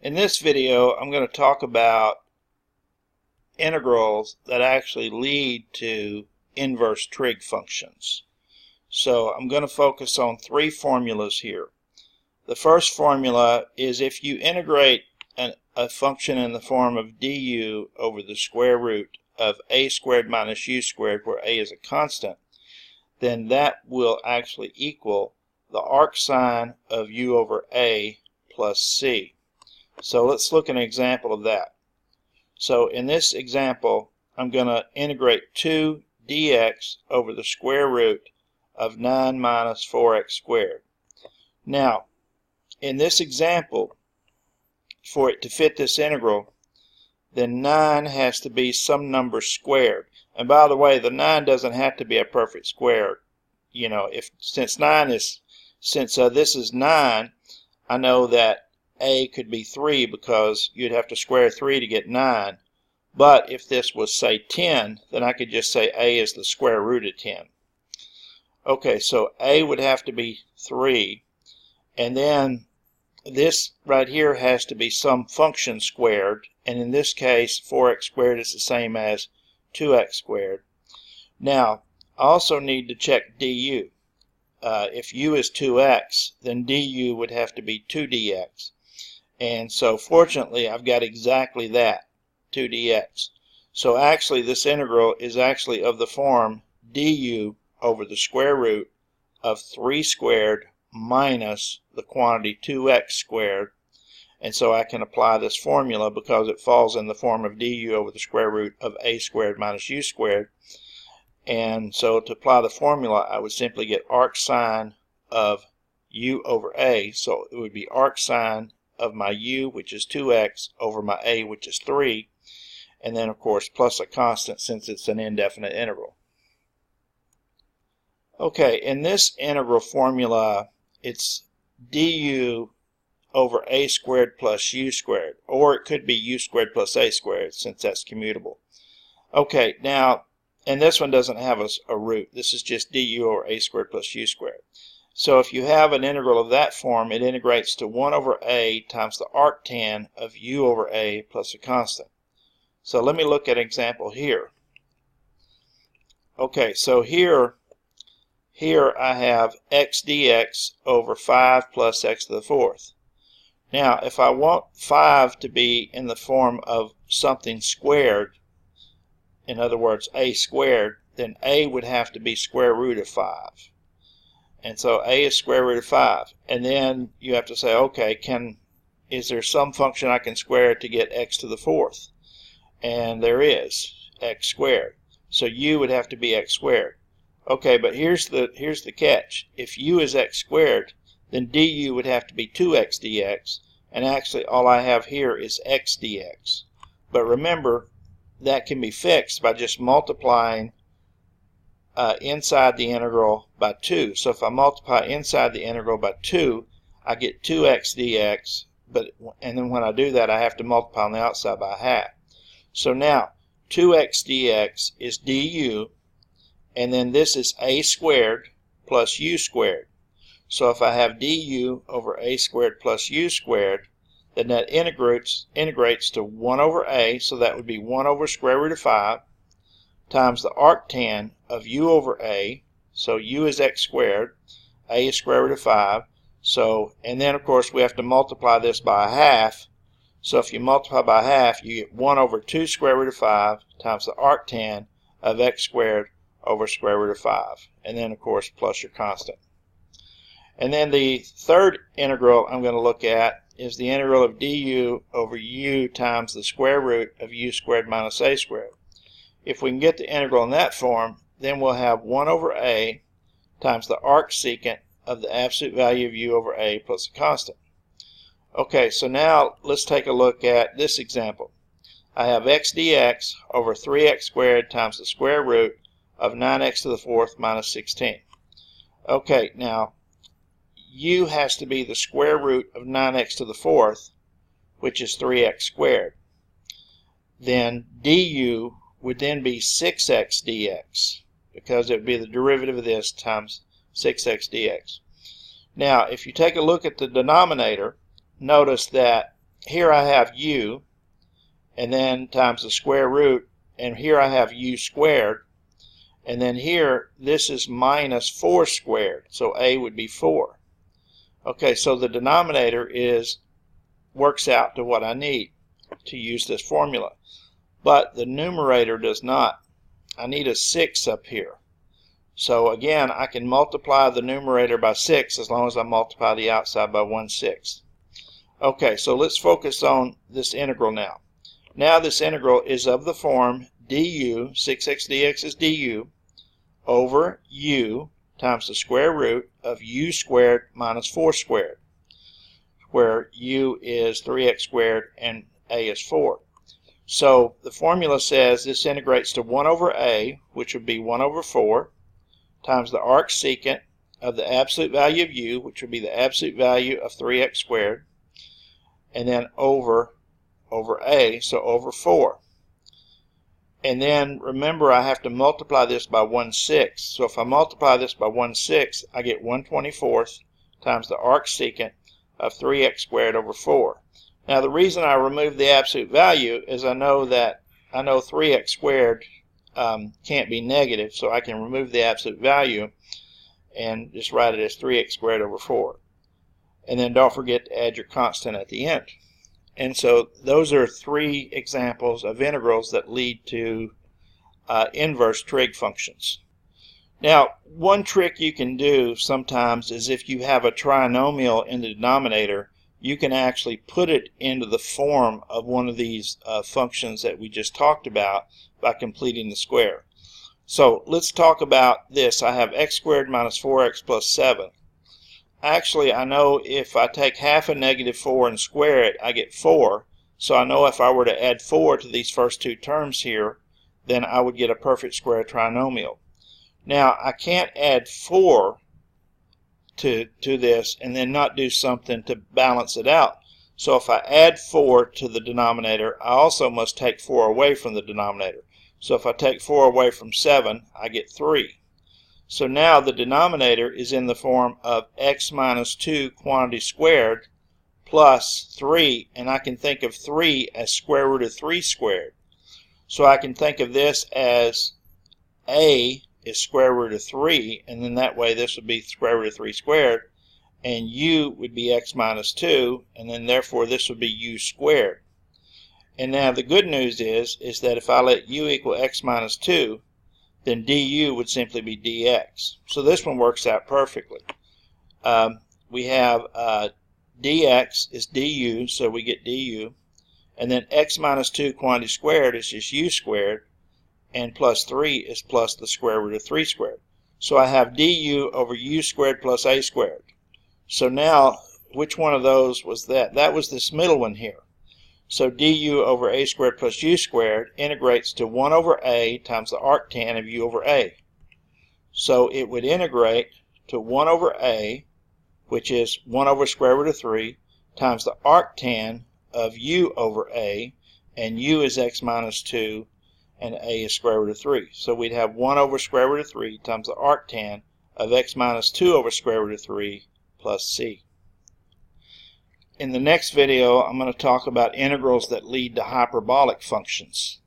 In this video, I'm going to talk about integrals that actually lead to inverse trig functions. So I'm going to focus on three formulas here. The first formula is if you integrate a function in the form of du over the square root of a squared minus u squared, where a is a constant, then that will actually equal the arc sine of u over a plus c. So let's look at an example of that. So in this example, I'm going to integrate 2 dx over the square root of 9 minus 4x squared. Now, in this example, for it to fit this integral, then 9 has to be some number squared. And by the way, the 9 doesn't have to be a perfect square. You know, since this is 9, I know that a could be 3 because you'd have to square 3 to get 9. But if this was, say, 10, then I could just say a is the square root of 10. Okay, so a would have to be 3. And then this right here has to be some function squared. And in this case, 4x squared is the same as 2x squared. Now, I also need to check du. If u is 2x, then du would have to be 2 dx. And so fortunately I've got exactly that, 2 dx. So actually this integral is actually of the form du over the square root of 3 squared minus the quantity 2x squared. And so I can apply this formula because it falls in the form of du over the square root of a squared minus u squared. And so to apply the formula, I would simply get arc sine of u over a. So it would be arc sine of my u, which is 2x, over my a, which is 3, and then of course plus a constant since it's an indefinite integral. Okay, in this integral formula, it's du over a squared plus u squared, or it could be u squared plus a squared since that's commutable. Okay, now, and this one doesn't have a root. This is just du over a squared plus u squared. So if you have an integral of that form, it integrates to 1 over a times the arctan of u over a plus a constant. So let me look at an example here. Okay, so here I have x dx over 5 plus x to the fourth. Now, if I want 5 to be in the form of something squared, in other words, a squared, then a would have to be square root of 5. And so a is square root of 5. And then you have to say, okay, is there some function I can square to get x to the fourth? And there is, x squared. So u would have to be x squared. Okay, but here's the catch. If u is x squared, then du would have to be 2x dx. And actually all I have here is x dx. But remember, that can be fixed by just multiplying inside the integral by 2. So if I multiply inside the integral by 2, I get 2x dx, and then when I do that, I have to multiply on the outside by half. So now 2x dx is du, and then this is a squared plus u squared. So if I have du over a squared plus u squared, then that integrates to 1 over a, so that would be 1 over square root of 5, times the arctan of u over a, so u is x squared, a is square root of 5, so, and then of course we have to multiply this by a half, so if you multiply by half, you get 1 over 2 square root of 5 times the arctan of x squared over square root of 5, and then of course plus your constant. And then the third integral I'm going to look at is the integral of du over u times the square root of u squared minus a squared. If we can get the integral in that form, then we'll have 1 over a times the arcsecant of the absolute value of u over a plus a constant. Okay, so now let's take a look at this example. I have x dx over 3x squared times the square root of 9x to the fourth minus 16. Okay, now u has to be the square root of 9x to the fourth, which is 3x squared. Then du would then be 6x dx, because it would be the derivative of this times 6x dx. Now, if you take a look at the denominator, notice that here I have u, and then times the square root, and here I have u squared, and then here this is minus 4 squared, so a would be 4. Okay, so the denominator works out to what I need to use this formula, but the numerator does not. I need a 6 up here. So again, I can multiply the numerator by 6 as long as I multiply the outside by 1/6. Okay, so let's focus on this integral now. Now this integral is of the form du, 6x dx is du, over u times the square root of u squared minus 4 squared, where u is 3x squared and a is 4. So the formula says this integrates to 1 over a, which would be 1 over 4, times the arcsecant of the absolute value of u, which would be the absolute value of 3x squared, and then over a, so over 4. And then remember, I have to multiply this by 1/6. So if I multiply this by 1/6, I get 1/24 times the arcsecant of 3x squared over 4. Now the reason I remove the absolute value is I know 3x squared can't be negative, so I can remove the absolute value and just write it as 3x squared over 4. And then don't forget to add your constant at the end. And so those are 3 examples of integrals that lead to inverse trig functions. Now, one trick you can do sometimes is if you have a trinomial in the denominator, you can actually put it into the form of one of these functions that we just talked about by completing the square. So let's talk about this. I have x squared minus 4x plus 7. Actually, I know if I take half of negative 4 and square it, I get 4. So I know if I were to add 4 to these first 2 terms here, then I would get a perfect square trinomial. Now, I can't add 4 to this and then not do something to balance it out. So if I add 4 to the denominator, I also must take 4 away from the denominator. So if I take 4 away from 7, I get 3. So now the denominator is in the form of x minus 2 quantity squared plus 3, and I can think of 3 as square root of 3 squared. So I can think of this as a is square root of 3, and then that way this would be square root of 3 squared, and u would be x minus 2, and then therefore this would be u squared. And now the good news is that if I let u equal x minus 2, then du would simply be dx. So this one works out perfectly. We have dx is du, so we get du, and then x minus 2 quantity squared is just u squared, and plus 3 is plus the square root of 3 squared. So I have du over u squared plus a squared. So now, which one of those was that? That was this middle one here. So du over a squared plus u squared integrates to 1 over a times the arctan of u over a. So it would integrate to 1 over a, which is 1 over square root of 3, times the arctan of u over a, and u is x minus 2, and a is square root of 3. So we'd have 1 over square root of 3 times the arctan of x minus 2 over square root of 3 plus c. In the next video, I'm going to talk about integrals that lead to hyperbolic functions.